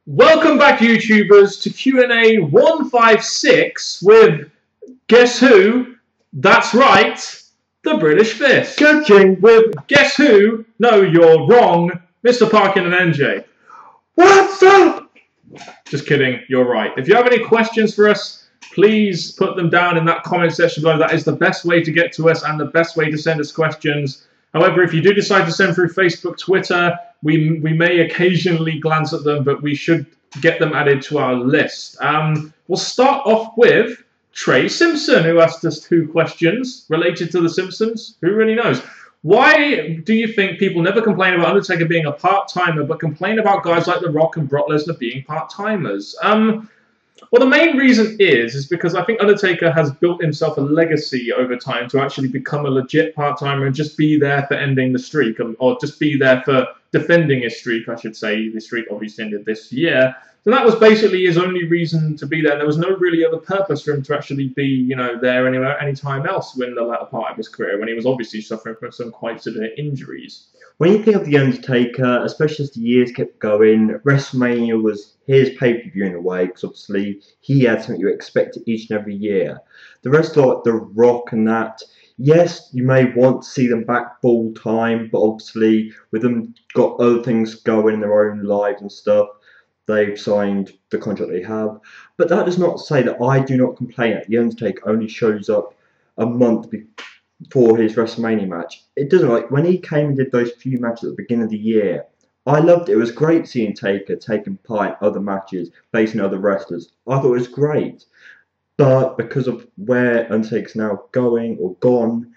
Welcome back, YouTubers, to Q&A 156 with, guess who? That's right, the British Fist. Judging With, guess who? No, you're wrong, Mr. Parkin and NJ. What's up? Just kidding, you're right. If you have any questions for us, please put them down in that comment section below. That is the best way to get to us and the best way to send us questions. However, if you do decide to send through Facebook, Twitter, we may occasionally glance at them, but we should get them added to our list. We'll start off with Trey Simpson, who asked us 2 questions related to The Simpsons. Who really knows? Why do you think people never complain about Undertaker being a part-timer, but complain about guys like The Rock and Brock Lesnar being part-timers? Well, the main reason is because I think Undertaker has built himself a legacy over time to actually become a legit part-timer and just be there for ending the streak, or just be there for defending his streak, I should say. The streak obviously ended this year. So that was basically his only reason to be there. There was no really other purpose for him to actually be, you know, there anywhere, any time else in the latter part of his career, when he was obviously suffering from some quite severe injuries. When you think of The Undertaker, especially as the years kept going, WrestleMania was his pay-per-view in a way, because obviously he had something you expected each and every year. The rest like The Rock and that, yes, you may want to see them back full time, but obviously with them got other things going in their own lives and stuff, they've signed the contract they have. But that does not say that I do not complain that The Undertaker only shows up a month before his WrestleMania match. It doesn't, like when he came and did those few matches at the beginning of the year, I loved it. It was great seeing Taker taking part in other matches, facing other wrestlers. I thought it was great. But because of where Undertaker's now going or gone,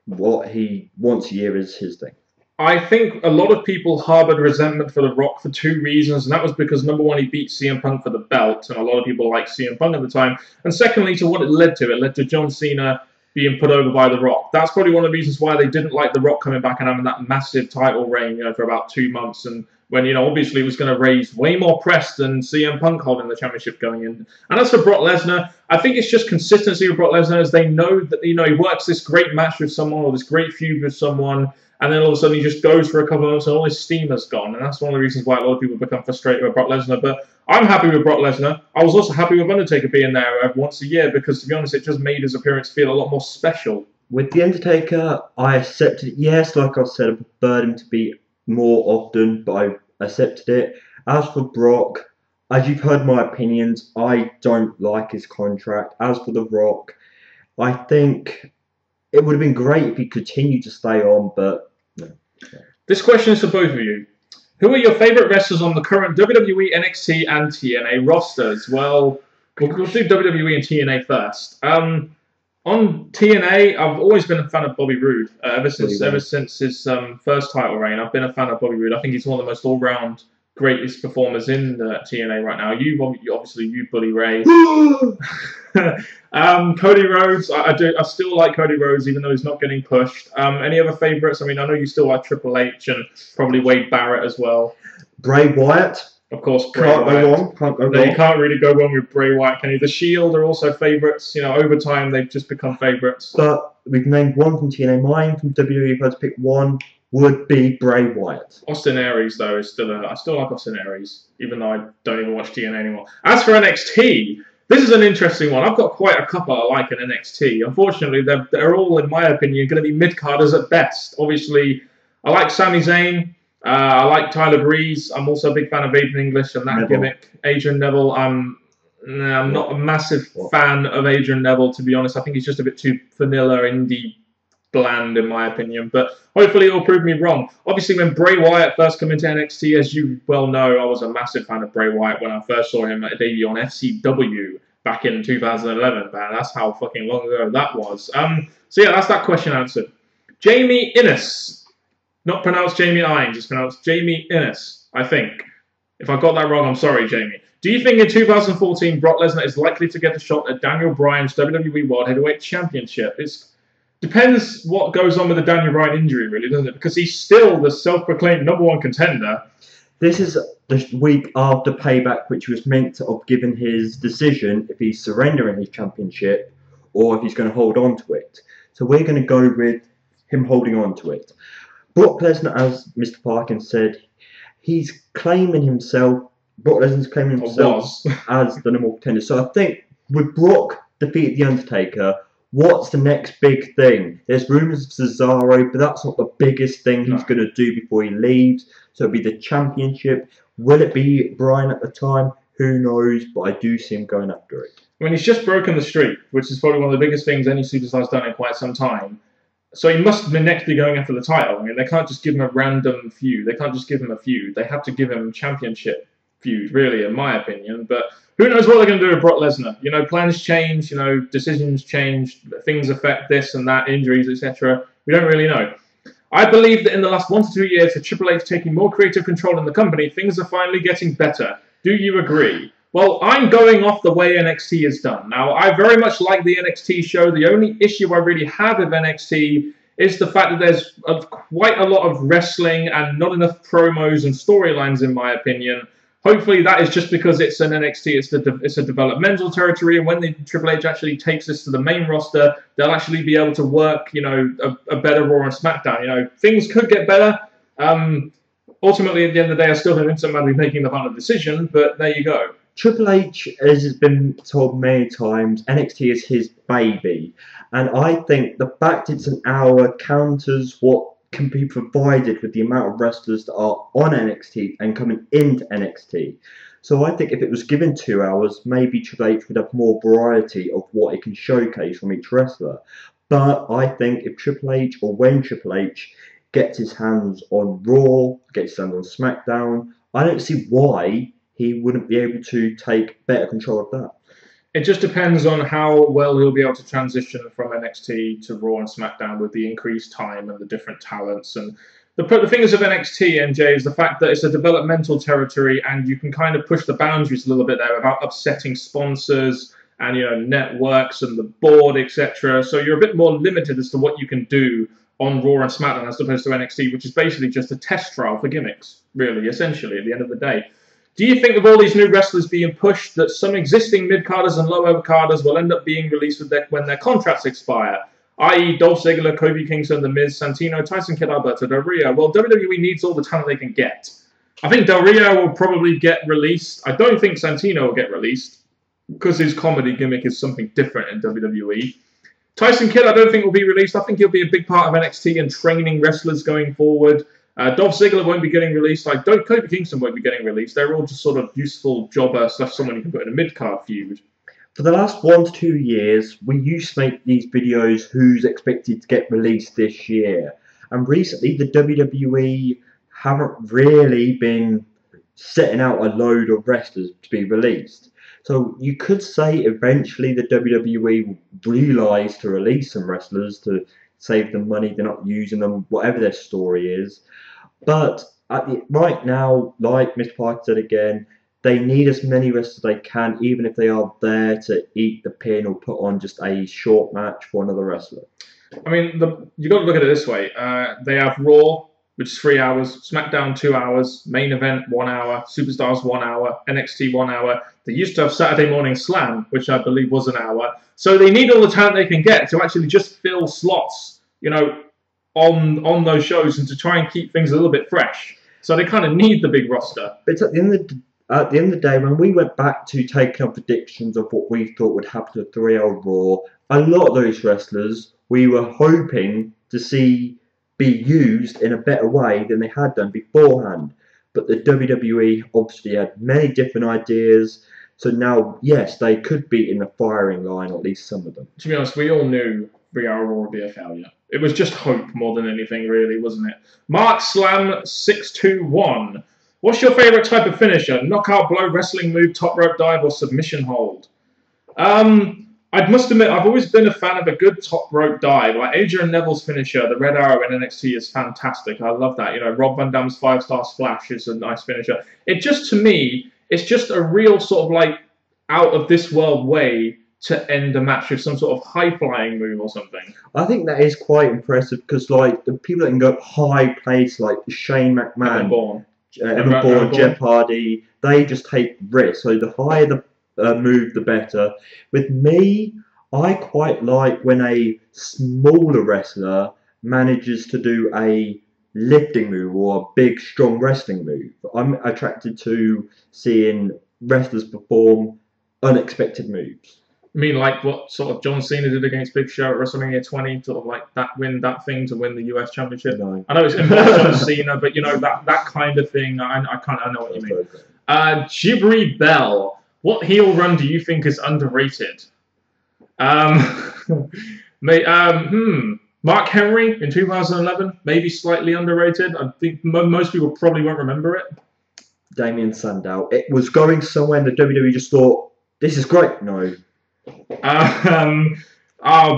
what he wants a year is his thing. I think a lot of people harboured resentment for The Rock for 2 reasons, and that was because, number one, he beat CM Punk for the belt, and a lot of people liked CM Punk at the time, and secondly, to what it led to. It led to John Cena being put over by The Rock. That's probably one of the reasons why they didn't like The Rock coming back and having that massive title reign, you know, for about 2 months, and when, you know, obviously it was going to raise way more press than CM Punk holding the championship going in. And as for Brock Lesnar, I think it's just consistency with Brock Lesnar, as they know that, you know, he works this great match with someone or this great feud with someone, and then all of a sudden he just goes for a couple of months and all his steam has gone. And that's one of the reasons why a lot of people become frustrated with Brock Lesnar. But I'm happy with Brock Lesnar. I was also happy with Undertaker being there once a year, because, to be honest, it just made his appearance feel a lot more special. With The Undertaker, I accepted it. Yes, like I said, I preferred him to be more often, but I accepted it. As for Brock, as you've heard my opinions, I don't like his contract. As for The Rock, I think it would have been great if he continued to stay on, but no. This question is for both of you. Who are your favourite wrestlers on the current WWE NXT and TNA rosters? Well, we'll do WWE and TNA first. On TNA, I've always been a fan of Bobby Roode. Ever since his first title reign, I've been a fan of Bobby Roode. I think he's one of the most all-round greatest performers in TNA right now. Obviously, you Bully Ray. Cody Rhodes, I still like Cody Rhodes, even though he's not getting pushed. Any other favourites? I mean, I know you still like Triple H and probably Wade Barrett as well. Bray Wyatt. Of course, Bray Wyatt. Can't go wrong. No, you can't really go wrong with Bray Wyatt, can you? The Shield are also favourites. You know, over time they've just become favourites. But we've named one from TNA. Mine from WWE, if I had to pick one, would be Bray Wyatt. Austin Aries, though, is still I still like Austin Aries, even though I don't even watch TNA anymore. As for NXT, this is an interesting one. I've got quite a couple I like in NXT. Unfortunately, they're all, in my opinion, going to be mid-carders at best. Obviously, I like Sami Zayn. I like Tyler Breeze. I'm also a big fan of Aiden English and that gimmick. Adrian Neville, I'm not a massive fan of Adrian Neville, to be honest. I think he's just a bit too vanilla, indie, bland, in my opinion. But hopefully it'll prove me wrong. Obviously, when Bray Wyatt first came into NXT, as you well know, I was a massive fan of Bray Wyatt when I first saw him at a debut on FCW back in 2011. Man, that's how fucking long ago that was. So yeah, that's that question answered. Jamie Innes. Not pronounced Jamie Ines, it's pronounced Jamie Innes, I think. If I got that wrong, I'm sorry, Jamie. Do you think in 2014 Brock Lesnar is likely to get a shot at Daniel Bryan's WWE World Heavyweight Championship? It depends what goes on with the Daniel Bryan injury, really, doesn't it? Because he's still the self-proclaimed #1 contender. This is the week after Payback, which was meant to have given his decision if he's surrendering his championship or if he's going to hold on to it. So we're going to go with him holding on to it. Brock Lesnar, as Mr. Parkin said, he's claiming himself Brock Lesnar's claiming himself as the number one contender. So I think with Brock defeated The Undertaker, what's the next big thing? There's rumours of Cesaro, but that's not the biggest thing he's going to do before he leaves. So it'll be the championship. Will it be Bryan at the time? Who knows? But I do see him going after it. I mean, he's just broken the streak, which is probably one of the biggest things any superstar's done in quite some time. So he must next be going after the title. I mean, they can't just give him a random feud. They can't just give him a feud. They have to give him championship feud, really, in my opinion. But who knows what they're going to do with Brock Lesnar? You know, plans change, you know, decisions change, things affect this and that, injuries, etc. We don't really know. I believe that in the last 1 to 2 years, with Triple H taking more creative control in the company, things are finally getting better. Do you agree? Well, I'm going off the way NXT is done. Now, I very much like the NXT show. The only issue I really have with NXT is the fact that there's quite a lot of wrestling and not enough promos and storylines, in my opinion. Hopefully, that is just because it's an NXT, it's a developmental territory, and when the Triple H actually takes this to the main roster, they'll actually be able to work, you know, a better Raw and SmackDown. You know, things could get better. Ultimately, at the end of the day, I still think Vince McMahon will be making the final decision, but there you go. Triple H, as has been told many times, NXT is his baby. And I think the fact it's an hour counters what can be provided with the amount of wrestlers that are on NXT and coming into NXT. So I think if it was given 2 hours, maybe Triple H would have more variety of what it can showcase from each wrestler. But I think if Triple H, or when Triple H gets his hands on Raw, gets his hands on SmackDown, I don't see why he wouldn't be able to take better control of that. It just depends on how well he'll be able to transition from NXT to Raw and SmackDown with the increased time and the different talents. And the thing is of NXT, MJ, is the fact that it's a developmental territory and you can kind of push the boundaries a little bit there without upsetting sponsors and, you know, networks and the board, etc. So you're a bit more limited as to what you can do on Raw and SmackDown as opposed to NXT, which is basically just a test trial for gimmicks, really, essentially, at the end of the day. Do you think with all these new wrestlers being pushed that some existing mid-carders and lower-carders will end up being released when their contracts expire? I.e. Dolph Ziggler, Kofi Kingston, The Miz, Santino, Tyson Kidd, Alberto Del Rio. Well, WWE needs all the talent they can get. I think Del Rio will probably get released. I don't think Santino will get released because his comedy gimmick is something different in WWE. Tyson Kidd I don't think will be released. I think he'll be a big part of NXT and training wrestlers going forward. Dolph Ziggler won't be getting released. Kofi Kingston won't be getting released. They're all just sort of useful jobber / someone you can put in a mid-card feud. For the last 1 to 2 years, we used to make these videos who's expected to get released this year. And recently, the WWE haven't really been setting out a load of wrestlers to be released. So you could say eventually the WWE will realise to release some wrestlers to save them money, they're not using them, whatever their story is. But right now, like Mr. Parker said again, they need as many wrestlers as they can, even if they are there to eat the pin or put on just a short match for another wrestler. I mean, you've got to look at it this way. They have Raw, which is 3 hours, SmackDown 2 hours, Main Event 1 hour, Superstars 1 hour, NXT 1 hour. They used to have Saturday Morning Slam, which I believe was an hour. So they need all the talent they can get to actually just fill slots, you know, on those shows and to try and keep things a little bit fresh. So they kind of need the big roster. But it's at the end of the day, when we went back to taking up predictions of what we thought would happen to 3-hour Raw, a lot of those wrestlers we were hoping to see be used in a better way than they had done beforehand. But the WWE obviously had many different ideas. So now, yes, they could be in the firing line, or at least some of them. To be honest, we all knew 3-hour Raw would be a failure. It was just hope more than anything, really, wasn't it? Mark Slam 621. What's your favourite type of finisher? Knockout blow, wrestling move, top rope dive, or submission hold? I must admit, I've always been a fan of a good top rope dive. Like Adrian Neville's finisher, the Red Arrow in NXT, is fantastic. I love that. You know, Rob Van Dam's 5-star splash is a nice finisher. It just, to me, it's just a real sort of like out of this world way to end a match with some sort of high-flying move or something. I think that is quite impressive because, like, the people that can go high places like Shane McMahon, Evan Bourne, Jeff Hardy, they just take risks. So the higher the move, the better. With me, I quite like when a smaller wrestler manages to do a lifting move or a big, strong wrestling move. I'm attracted to seeing wrestlers perform unexpected moves. I mean, like what sort of John Cena did against Big Show at WrestleMania 20, sort of like that thing to win the US Championship. No. I know it's involved John Cena, but you know that kind of thing. I know what you mean. Jibri Bell, what heel run do you think is underrated? Mark Henry in 2011, maybe slightly underrated. I think most people probably won't remember it. Damien Sandow. It was going somewhere and the WWE just thought, this is great. No.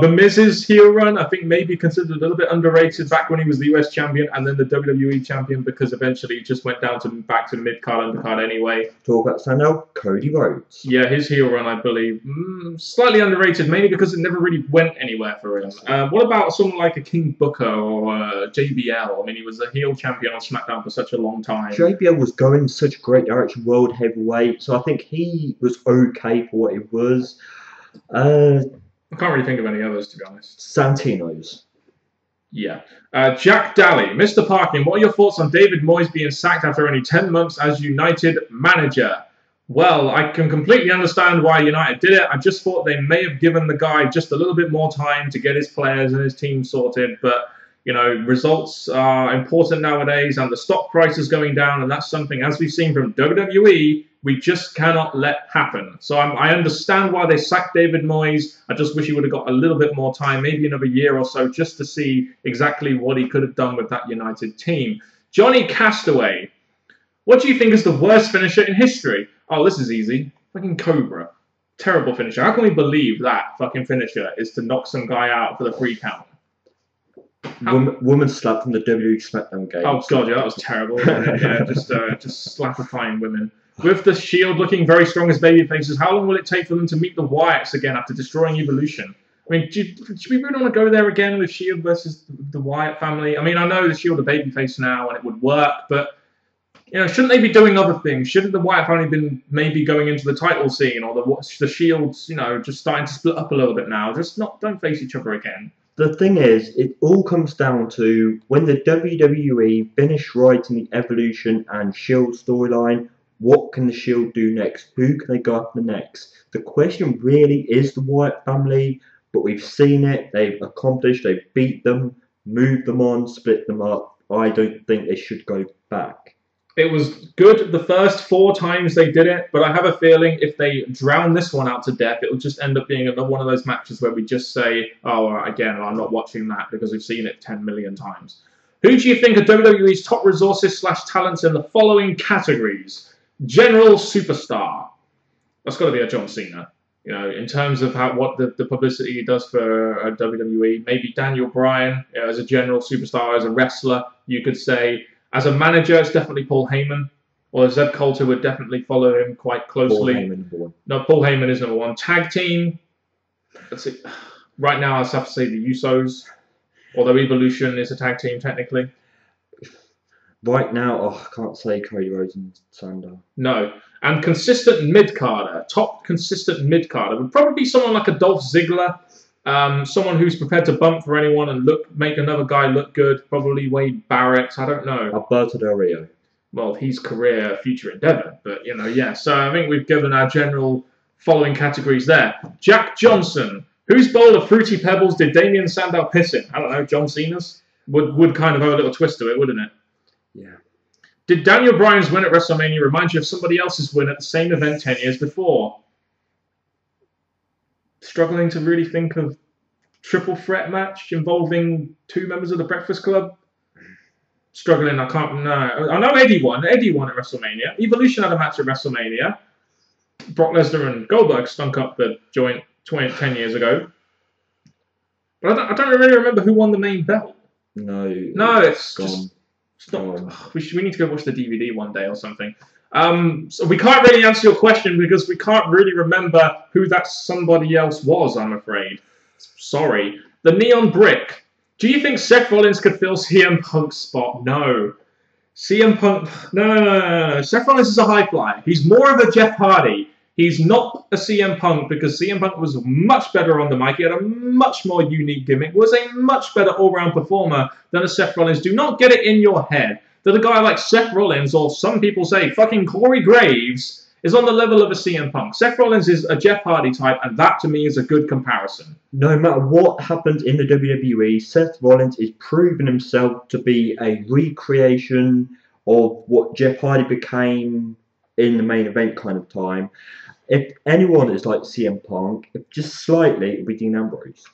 The Miz's heel run, I think maybe considered a little bit underrated back when he was the US champion and then the WWE champion, because eventually he just went down to back to mid-card, undercard anyway. Talk about Sandow, Cody Rhodes. Yeah, his heel run, I believe, slightly underrated, mainly because it never really went anywhere for him. What about someone like a King Booker or JBL? I mean, he was a heel champion on SmackDown for such a long time. JBL was going in such a great direction, world heavyweight, so I think he was okay for what it was. I can't really think of any others, to be honest. Santino's. Yeah. Jack Daly. Mr. Parkin, what are your thoughts on David Moyes being sacked after only 10 months as United manager? Well, I can completely understand why United did it. I just thought they may have given the guy just a little bit more time to get his players and his team sorted. But, you know, results are important nowadays and the stock price is going down. And that's something, as we've seen from WWE, we just cannot let happen. So I understand why they sacked David Moyes. I just wish he would have got a little bit more time, maybe another year or so, just to see exactly what he could have done with that United team. Johnny Castaway. What do you think is the worst finisher in history? Oh, this is easy. Fucking Cobra. Terrible finisher. How can we believe that fucking finisher is to knock some guy out for the 3 count? Woman slapped from the WWE SmackDown game. Oh, God, yeah, that was terrible. Yeah, just slappifying women. With the Shield looking very strong as baby faces, how long will it take for them to meet the Wyatts again after destroying Evolution? I mean, should we really want to go there again with Shield versus the Wyatt family? I mean, I know the Shield are babyface now and it would work, but, you know, shouldn't they be doing other things? Shouldn't the Wyatt family been maybe going into the title scene, or the Shields, you know, just starting to split up a little bit now? Just don't face each other again. The thing is, it all comes down to when the WWE finished writing the Evolution and Shield storyline, what can the Shield do next? Who can they go after next? The question really is the Wyatt family, but we've seen it. They've accomplished, they've beat them, moved them on, split them up. I don't think they should go back. It was good the first 4 times they did it, but I have a feeling if they drown this one out to death, it will just end up being another one of those matches where we just say, oh, again, I'm not watching that because we've seen it 10 million times. Who do you think are WWE's top resources / talents in the following categories? General superstar. That's got to be a John Cena. You know, in terms of what the publicity he does for WWE. Maybe Daniel Bryan, you know, as a general superstar, as a wrestler, you could say. As a manager, it's definitely Paul Heyman. Or Zeb Coulter would definitely follow him quite closely. Paul Heyman, #1. No, Paul Heyman is #1. Tag team. Let's see. Right now, I have to say the Usos. Although Evolution is a tag team, technically. Right now, I can't say Cody Rhodes and Sandow. No. And consistent mid-carder, top consistent mid-carder, would probably be someone like a Dolph Ziggler, someone who's prepared to bump for anyone and make another guy look good, probably Wade Barrett, I don't know. Alberto Del Rio. Well, he's career future endeavour, but, you know, yeah. So I think we've given our general following categories there. Jack Johnson. Whose bowl of Fruity Pebbles did Damien Sandow piss in? I don't know, John Cena's? Would kind of have a little twist to it, wouldn't it? Yeah. Did Daniel Bryan's win at WrestleMania remind you of somebody else's win at the same event 10 years before? Struggling to really think of triple threat match involving 2 members of the Breakfast Club? Struggling, I can't, no. I know Eddie won. Eddie won at WrestleMania. Evolution had a match at WrestleMania. Brock Lesnar and Goldberg stunk up the joint 10 years ago. But I don't really remember who won the main belt. No, it's gone. Just... Stop. We need to go watch the DVD one day or something. So we can't really answer your question because we can't really remember who that somebody else was, I'm afraid. Sorry. The Neon Brick. Do you think Seth Rollins could fill CM Punk's spot? No. CM Punk... No. Seth Rollins is a high flyer. He's more of a Jeff Hardy. He's not a CM Punk because CM Punk was much better on the mic. He had a much more unique gimmick, was a much better all-round performer than a Seth Rollins. Do not get it in your head that a guy like Seth Rollins, or some people say fucking Corey Graves, is on the level of a CM Punk. Seth Rollins is a Jeff Hardy type, and that to me is a good comparison. No matter what happens in the WWE, Seth Rollins is proving himself to be a recreation of what Jeff Hardy became in the main event kind of time. If anyone is like CM Punk, if just slightly, it'll be Dean Ambrose.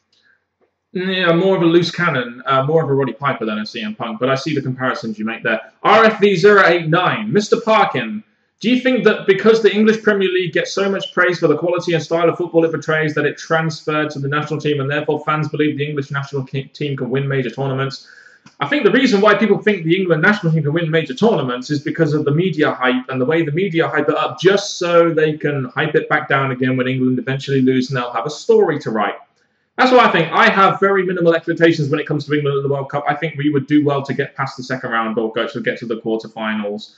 Yeah, more of a loose cannon, more of a Roddy Piper than a CM Punk, but I see the comparisons you make there. RFV089, Mr. Parkin. Do you think that because the English Premier League gets so much praise for the quality and style of football it portrays that it transferred to the national team and therefore fans believe the English national team can win major tournaments? I think the reason why people think the England national team can win major tournaments is because of the media hype and the way the media hype it up just so they can hype it back down again when England eventually lose and they'll have a story to write. That's what I think. I have very minimal expectations when it comes to England at the World Cup. I think we would do well to get past the second round or get to the quarterfinals.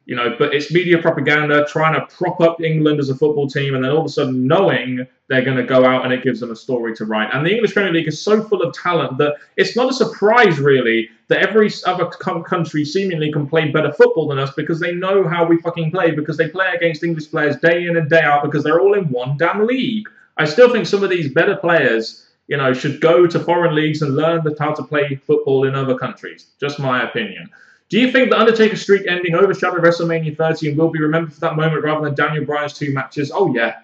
You know, but it's media propaganda trying to prop up England as a football team and then all of a sudden knowing they're going to go out and it gives them a story to write. And the English Premier League is so full of talent that it's not a surprise, really, that every other country seemingly can play better football than us because they know how we fucking play, because they play against English players day in and day out because they're all in one damn league. I still think some of these better players, you know, should go to foreign leagues and learn how to play football in other countries. Just my opinion. Do you think the Undertaker streak ending overshadowed WrestleMania 30 and will be remembered for that moment rather than Daniel Bryan's 2 matches? Oh, yeah.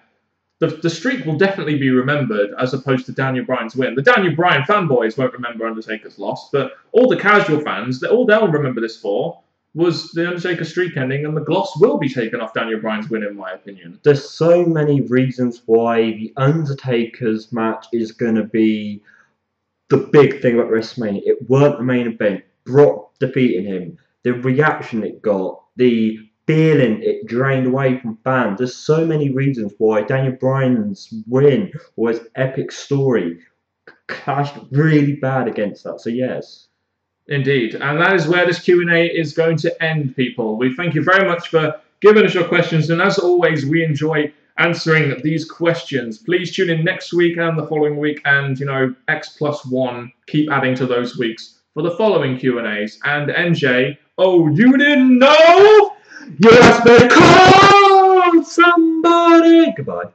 The streak will definitely be remembered as opposed to Daniel Bryan's win. The Daniel Bryan fanboys won't remember Undertaker's loss, but all the casual fans, all they'll remember this for was the Undertaker streak ending, and the gloss will be taken off Daniel Bryan's win, in my opinion. There's so many reasons why the Undertaker's match is going to be the big thing about WrestleMania. It weren't the main event. Brock defeating him, the reaction it got, the feeling it drained away from fans. There's so many reasons why Daniel Bryan's win or his epic story clashed really bad against that. So yes. Indeed. And that is where this Q&A is going to end, people. We thank you very much for giving us your questions. And as always, we enjoy answering these questions. Please tune in next week and the following week. And, you know, X+1, keep adding to those weeks for the following Q&As. And NJ, oh, you didn't know? You asked me to call somebody. Goodbye.